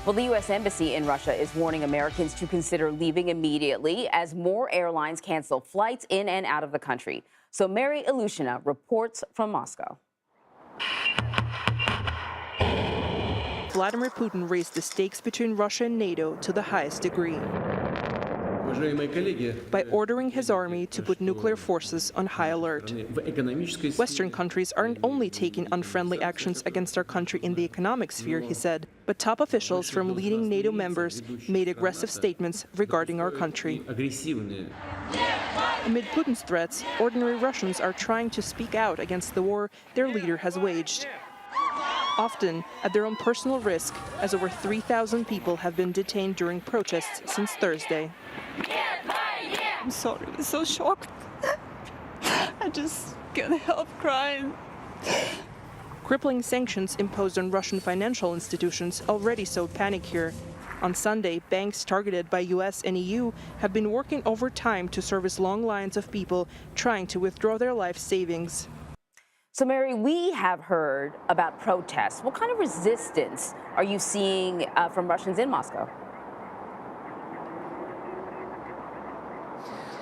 Well, the U.S. Embassy in Russia is warning Americans to consider leaving immediately as more airlines cancel flights in and out of the country. So Mary Ilyushina reports from Moscow. Vladimir Putin raised the stakes between Russia and NATO to the highest degree by ordering his army to put nuclear forces on high alert. Western countries aren't only taking unfriendly actions against our country in the economic sphere, he said, but top officials from leading NATO members made aggressive statements regarding our country. Amid Putin's threats, ordinary Russians are trying to speak out against the war their leader has waged, often at their own personal risk, as over 3,000 people have been detained during protests since Thursday. I'm sorry, so shocked. I just can't help crying. Crippling sanctions imposed on Russian financial institutions already sowed panic here. On Sunday, banks targeted by US and EU have been working overtime to service long lines of people trying to withdraw their life savings. So, Mary, we have heard about protests. What kind of resistance are you seeing from Russians in Moscow?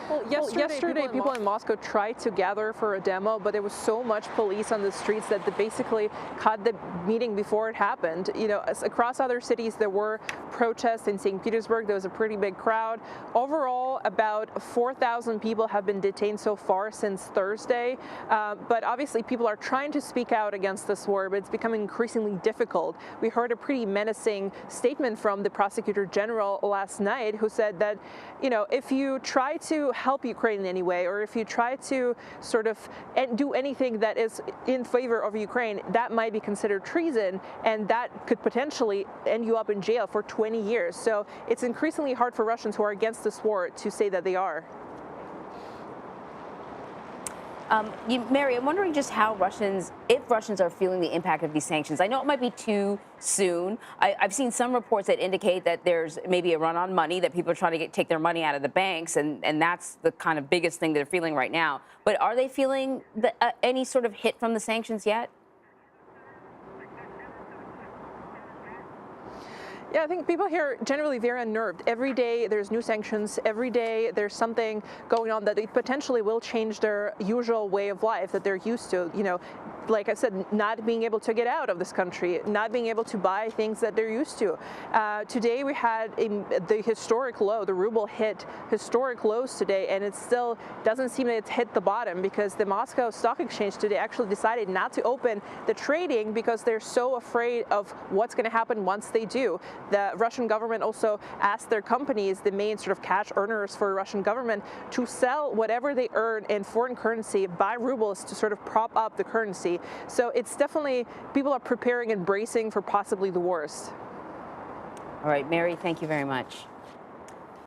Well, yesterday people in Moscow tried to gather for a demo, but there was so much police on the streets that they basically cut the meeting before it happened. You know, across other cities, there were protests. In St. Petersburg, there was a pretty big crowd. Overall, about 4,000 people have been detained so far since Thursday. But obviously, people are trying to speak out against this war, but it's becoming increasingly difficult. We heard a pretty menacing statement from the prosecutor general last night, who said that, you know, if you try to help Ukraine in any way, or if you try to sort of do anything that is in favor of Ukraine, that might be considered treason, and that could potentially end you up in jail for 20 years. So it's increasingly hard for Russians who are against this war to say that they are. Mary, I'm wondering just how if Russians are feeling the impact of these sanctions. I know it might be too soon. I've seen some reports that indicate that there's maybe a run on money, that people are trying to take their money out of the banks, and that's the kind of biggest thing they're feeling right now. But are they feeling any sort of hit from the sanctions yet? Yeah, I think people here are generally very unnerved. Every day there's new sanctions. Every day there's something going on that it potentially will change their usual way of life that they're used to. You know, like I said, not being able to get out of this country, not being able to buy things that they're used to. Today we had the historic low. The ruble hit historic lows today, and it still doesn't seem that it's hit the bottom, because the Moscow Stock Exchange today actually decided not to open the trading because they're so afraid of what's going to happen once they do. The Russian government also asked their companies, the main sort of cash earners for the Russian government, to sell whatever they earn in foreign currency, buy rubles to sort of prop up the currency. So it's definitely, people are preparing and bracing for possibly the worst. All right, Mary, thank you very much.